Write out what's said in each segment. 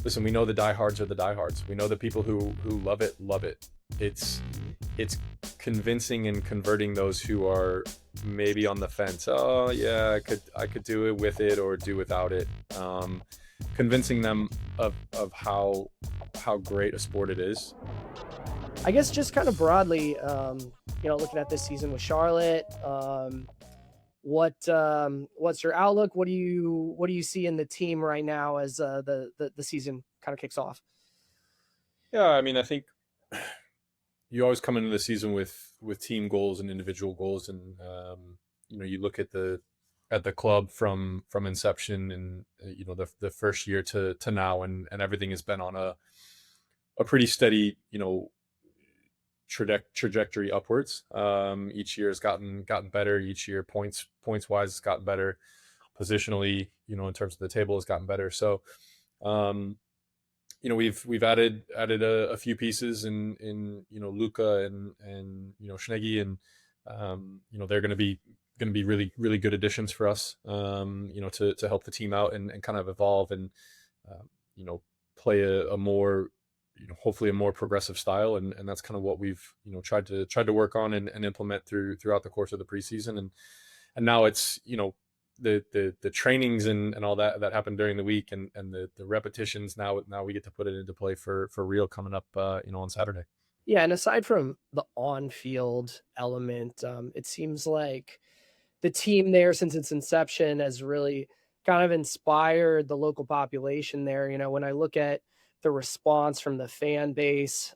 listen, we know the diehards are the diehards. We know the people who love it, love it. It's convincing and converting those who are maybe on the fence. Oh yeah, I could do it with it or do without it. Convincing them of how great a sport it is. I guess just kind of broadly, looking at this season with Charlotte, what's your outlook? What do you see in the team right now as the season kind of kicks off? Yeah, I mean, I think you always come into the season with team goals and individual goals, and you look at the club from inception, and the first year to now, and everything has been on a pretty steady trajectory upwards. Each year has gotten better. Each year points wise has gotten better. Positionally, in terms of the table, has gotten better. So um, we've added a few pieces in Luca and Schneggy, and they're going to be really really good additions for us, to help the team out and kind of evolve and you know play a more hopefully a more progressive style, and that's kind of what we've tried to work on and implement throughout the course of the preseason, and now it's the trainings and all that happened during the week, and the repetitions. Now we get to put it into play for real coming up on Saturday. Yeah, and aside from the on-field element, it seems like the team there since its inception has really kind of inspired the local population there. When I look at the response from the fan base,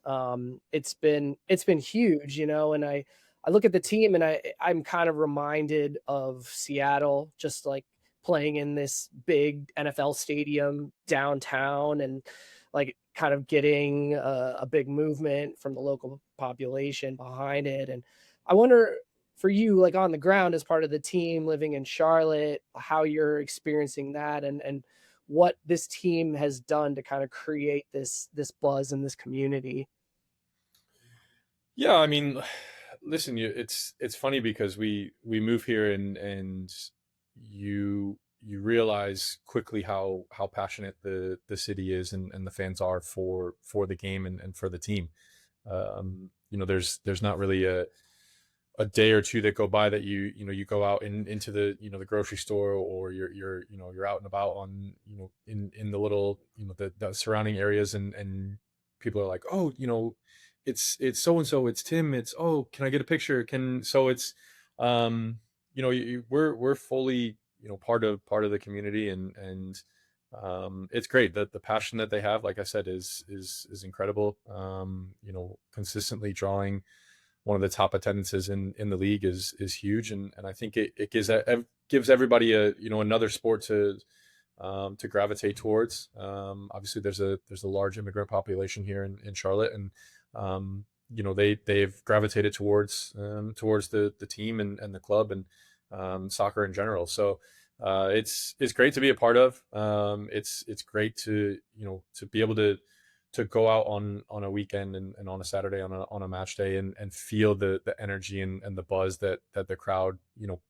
it's been huge, and I look at the team and I'm kind of reminded of Seattle, just like playing in this big NFL stadium downtown and like kind of getting a big movement from the local population behind it. And I wonder for you, like on the ground as part of the team living in Charlotte, how you're experiencing that and what this team has done to kind of create this buzz in this community. Yeah, I mean, listen, it's funny because we move here, and you realize quickly how passionate the city is, and the fans are for the game and for the team. There's not really a day or two that go by that you go out into the grocery store, or you're out and about on in the little the surrounding areas, and people are like, oh, it's so and so, it's Tim, it's, oh, can I get a picture, can so it's we're fully part of the community, and it's great that the passion that they have, like I said, is incredible. Consistently drawing one of the top attendances in the league is huge, and I think it gives everybody another sport to gravitate towards. Obviously, there's a large immigrant population here in Charlotte, and they've gravitated towards the team and the club, and soccer in general. So it's great to be a part of. It's great to be able to go out on a weekend, and on a Saturday on a match day, and feel the energy and the buzz that the crowd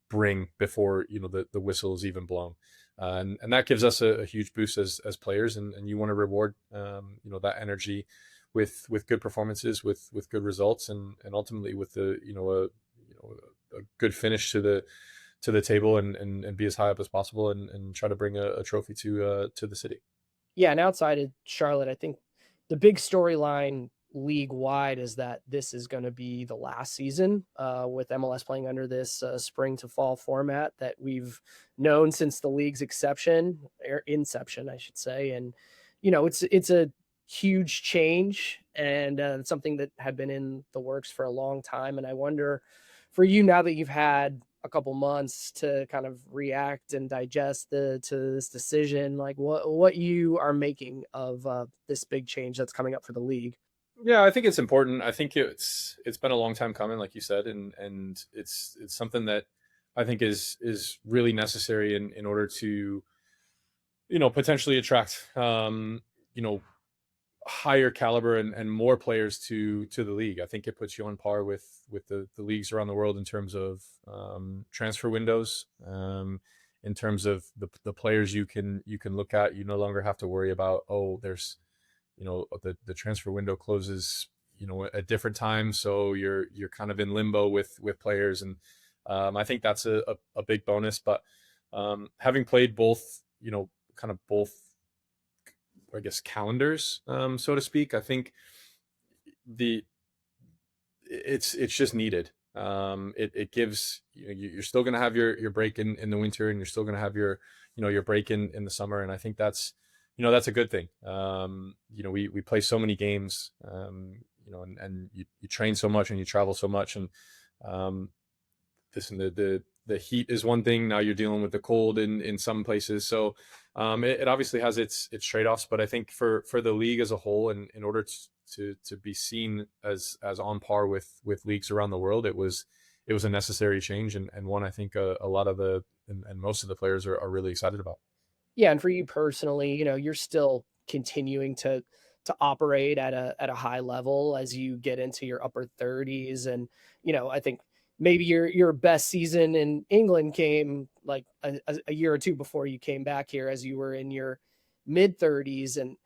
bring before the whistle is even blown, and that gives us a huge boost as players, and you want to reward that energy with good performances, with good results, and ultimately with a good finish to the table, and be as high up as possible, and try to bring a trophy to the city. Yeah, and outside of Charlotte, I think the big storyline league wide is that this is going to be the last season with MLS playing under this spring to fall format that we've known since the league's inception, I should say. And it's a huge change, and it's something that had been in the works for a long time. And I wonder for you, now that you've had a couple months to kind of react and digest to this decision, like what you are making of this big change that's coming up for the league. Yeah, I think it's important. I think it's been a long time coming, like you said, and it's something that I think is really necessary in order to potentially attract higher caliber and more players to the league. I think it puts you on par with the leagues around the world in terms of transfer windows. in terms of the players you can look at. You no longer have to worry about, oh, there's, the transfer window closes, at different times, so you're kind of in limbo with players. And I think that's a big bonus. But having played both, kind of both, I guess, calendars, so to speak, I think the it's just needed. It gives, you're still going to have your break in the winter, and you're still going to have your break in the summer. And I think that's a good thing. We play so many games, and you train so much and you travel so much. And um, listen, the heat is one thing. Now you're dealing with the cold in some places. So it obviously has its trade-offs. But I think for the league as a whole, and in order to be seen as on par with leagues around the world, it was a necessary change, and one I think a lot of and most of the players are really excited about. Yeah, and for you personally, you're still continuing to operate at a high level as you get into your upper 30s. And, I think maybe your best season in England came like a year or two before you came back here as you were in your mid 30s. And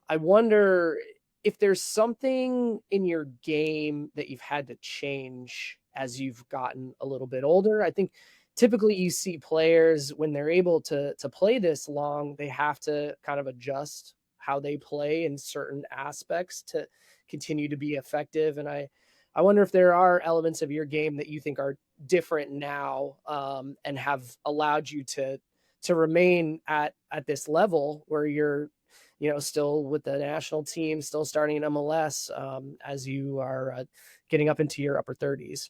I wonder if there's something in your game that you've had to change as you've gotten a little bit older. I think typically you see players when they're able to play this long, they have to kind of adjust how they play in certain aspects to continue to be effective. And I wonder if there are elements of your game that you think are different now, and have allowed you to remain at this level where you're, still with the national team, still starting in MLS, as you are getting up into your upper 30s.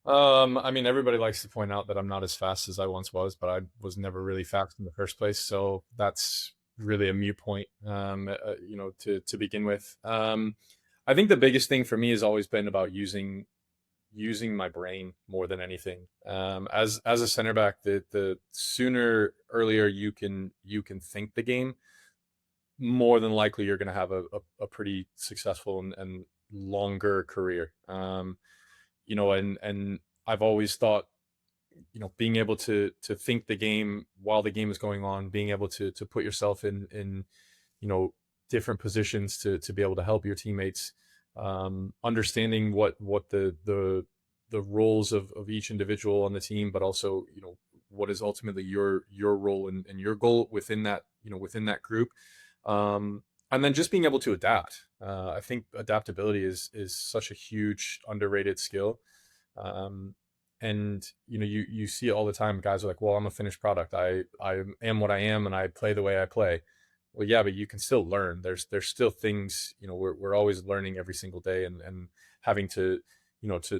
I mean, everybody likes to point out that I'm not as fast as I once was, but I was never really fast in the first place, so that's really a mute point, to begin with. I think the biggest thing for me has always been about using my brain more than anything. As a center back, the sooner earlier you can think the game, more than likely you're going to have a pretty successful and longer career. And I've always thought, being able to think the game while the game is going on, being able to put yourself in you know different positions to be able to help your teammates, understanding what the roles of each individual on the team, but also what is ultimately your role and your goal within that group, and then just being able to adapt. I think adaptability is such a huge underrated skill. um, and you see it all the time. Guys are like, well, I'm a finished product. I am what I am, and I play the way I play. Well, yeah, but you can still learn. There's still things. We're always learning every single day, and having to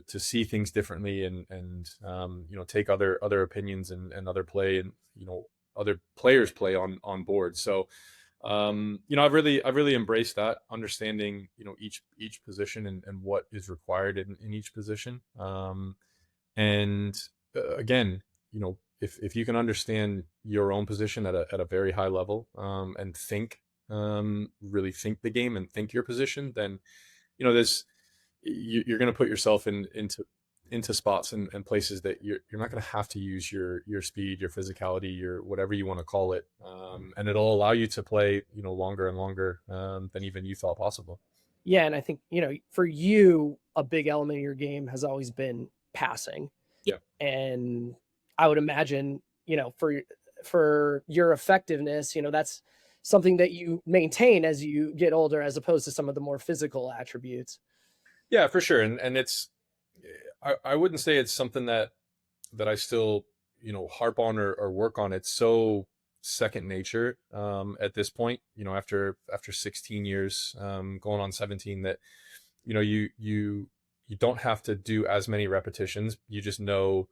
see things differently, and take other opinions and other play, and other players play on board. So I've really embraced that, understanding each position, and what is required in each position. And again, if you can understand your own position at a very high level, and really think the game and think your position, then this you're going to put yourself into spots and places that you're not going to have to use your speed, your physicality, your whatever you want to call it, and it'll allow you to play longer and longer, than even you thought possible. Yeah, and I think, for you, a big element of your game has always been passing. Yeah. And I would imagine, for your effectiveness, that's something that you maintain as you get older, as opposed to some of the more physical attributes. Yeah, for sure. And it's, I wouldn't say it's something that I still, harp on or work on. It's so second nature, at this point, after 16 years, going on 17, that, you don't have to do as many repetitions. You just know,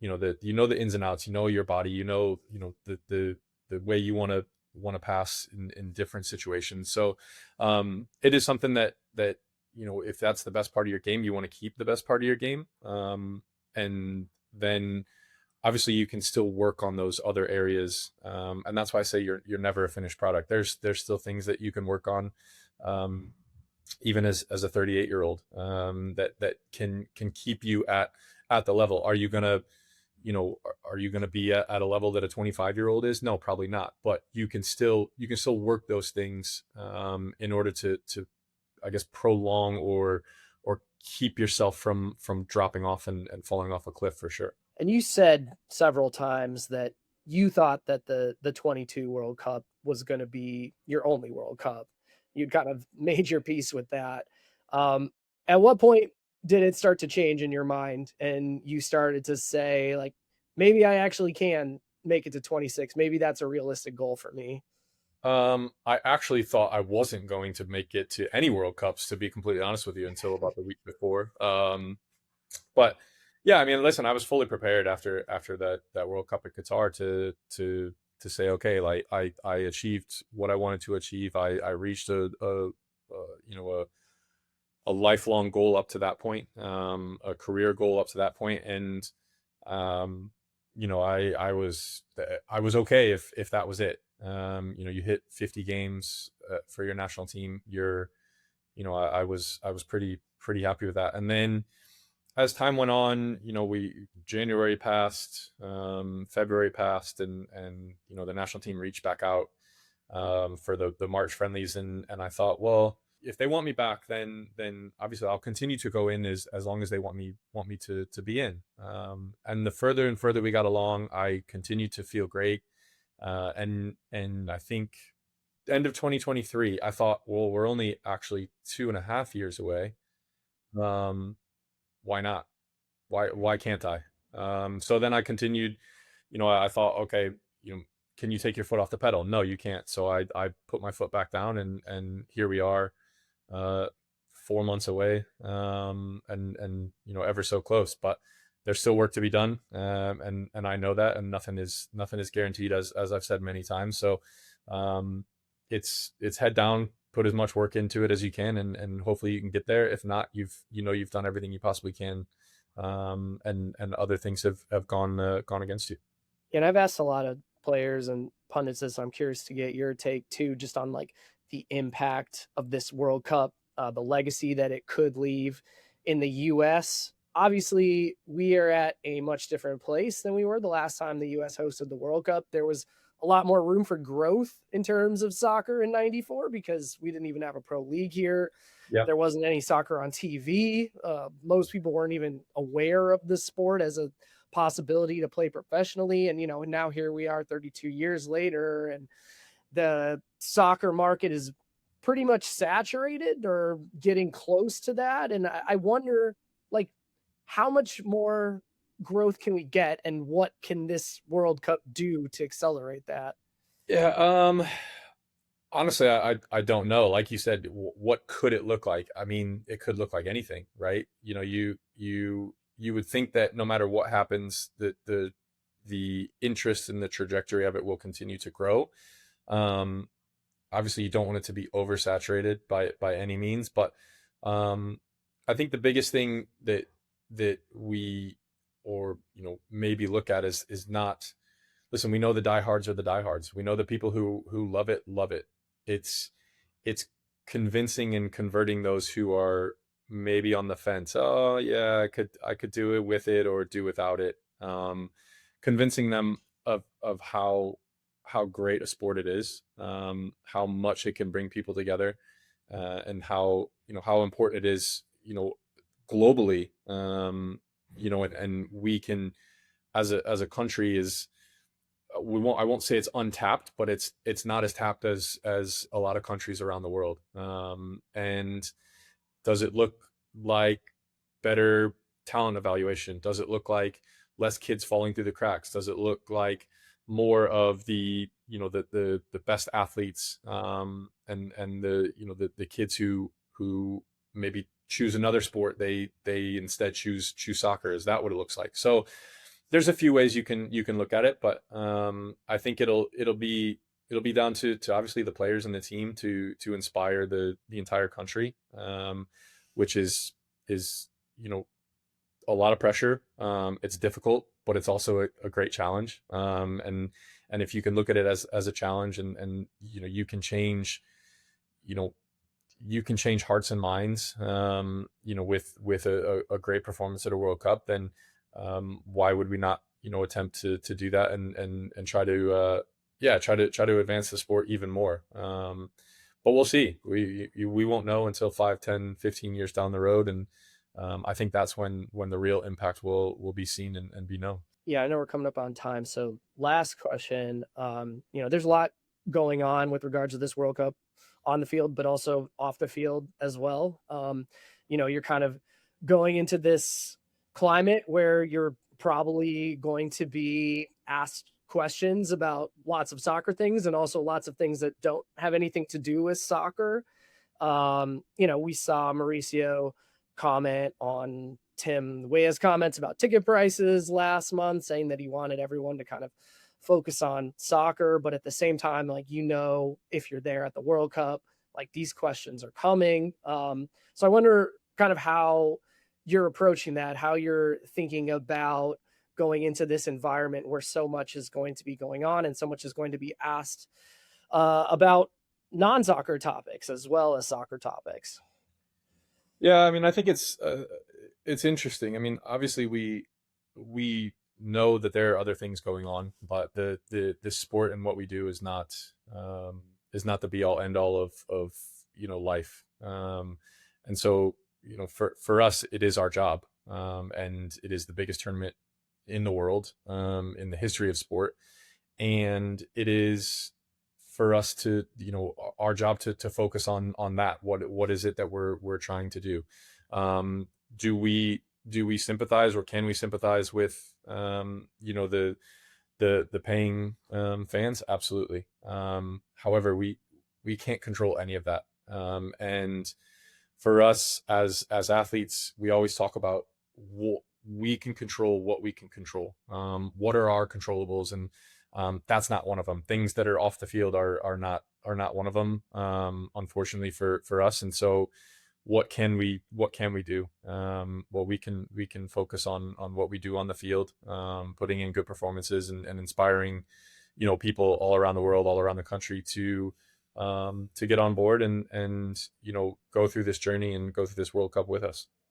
the ins and outs, your body, the way you want to pass in different situations. So it is something that if that's the best part of your game, you want to keep the best part of your game. And then obviously you can still work on those other areas, and that's why I say you're never a finished product. There's still things that you can work on, um, even as a 38-year-old, that can keep you at the level. Are you gonna are you going to be at a level that a 25-year-old is? No, probably not. But you can still work those things in order to I guess prolong or keep yourself from dropping off and falling off a cliff for sure. And you said several times that you thought that the 22 World Cup was going to be your only World Cup. You kind of made your peace with that. Um, at what point did it start to change in your mind and you started to say like maybe I actually can make it to 26. Maybe that's a realistic goal for me. I actually thought I wasn't going to make it to any World Cups, to be completely honest with you, until about the week before. But yeah, I mean, listen, I was fully prepared after that World Cup at Qatar to say, okay, like I achieved what I wanted to achieve. I reached a lifelong goal up to that point, a career goal up to that point, and um, I was okay if that was it. You hit 50 games for your national team. I was pretty happy with that. And then as time went on, we January passed, February passed, and the national team reached back out for the March friendlies, and I thought, well, if they want me back, then obviously I'll continue to go in as long as they want me to be in. And the further and further we got along, I continued to feel great, and I think end of 2023, I thought, well, we're only actually 2.5 years away. Um, why not? Why can't I? So then I continued. I thought, okay, you know, can you take your foot off the pedal? No, you can't. So I put my foot back down, and here we are, uh, 4 months away, and ever so close. But there's still work to be done, and I know that, and nothing is guaranteed, as I've said many times. So um, it's head down, put as much work into it as you can, and hopefully you can get there. If not, you've done everything you possibly can, and other things have gone against you. And I've asked a lot of players and pundits this. So I'm curious to get your take too, just on like the impact of this World Cup, the legacy that it could leave in the U.S. Obviously, we are at a much different place than we were the last time the U.S. hosted the World Cup. There was a lot more room for growth in terms of soccer in '94 because we didn't even have a pro league here. Yeah. There wasn't any soccer on TV. Most people weren't even aware of the sport as a possibility to play professionally. And, now here we are 32 years later, and the soccer market is pretty much saturated or getting close to that. And I wonder, like, how much more growth can we get, and what can this World Cup do to accelerate that? Yeah. Honestly, I don't know. Like you said, what could it look like? I mean, it could look like anything, right? You would think that no matter what happens, the interest and the trajectory of it will continue to grow. Um, Obviously, you don't want it to be oversaturated by any means, but um, I think the biggest thing that we or maybe look at is not. Listen, we know the diehards are the diehards. We know the people who love it, love it. It's convincing and converting those who are maybe on the fence. Oh yeah, I could do it with it or do without it. Convincing them of how great a sport it is, how much it can bring people together, and how important it is, globally. And we can, as a country, is we won't I won't say it's untapped, but it's not as tapped as a lot of countries around the world. And does it look like better talent evaluation? Does it look like less kids falling through the cracks? Does it look like more of the best athletes, and the kids who maybe choose another sport, they instead choose soccer? Is that what it looks like? So there's a few ways you can look at it, but I think it'll be down to obviously the players and the team to inspire the entire country, which is a lot of pressure. It's difficult, but it's also a great challenge. And if you can look at it as a challenge, and you know you can change hearts and minds, with a great performance at a World Cup, then why would we not attempt to do that and try to yeah, try to advance the sport even more. But we'll see. We won't know until 5, 10, 15 years down the road, and I think that's when the real impact will be seen and be known. Yeah, I know we're coming up on time. So last question. There's a lot going on with regards to this World Cup on the field, but also off the field as well. You're kind of going into this climate where you're probably going to be asked questions about lots of soccer things and also lots of things that don't have anything to do with soccer. We saw Mauricio comment on Tim Weah's comments about ticket prices last month, saying that he wanted everyone to kind of focus on soccer, but at the same time, like, if you're there at the World Cup, like, these questions are coming. So I wonder kind of how you're approaching that, how you're thinking about going into this environment where so much is going to be going on and so much is going to be asked about non-soccer topics as well as soccer topics. Yeah, I mean, I think it's interesting. I mean, obviously we know that there are other things going on, but the sport and what we do is not the be all end all of life. And so for us, it is our job, and it is the biggest tournament in the world, in the history of sport, and it is for us to our job to focus on that. What is it that we're trying to do? Do we sympathize, or can we sympathize with the paying fans? Absolutely. However, we can't control any of that. And for us as athletes, we always talk about what we can control, what we can control. What are our controllables? And that's not one of them. Things that are off the field are not one of them, unfortunately for us. And so, what can we do? Well, we can focus on what we do on the field, putting in good performances and inspiring, people all around the world, all around the country to get on board and go through this journey and go through this World Cup with us.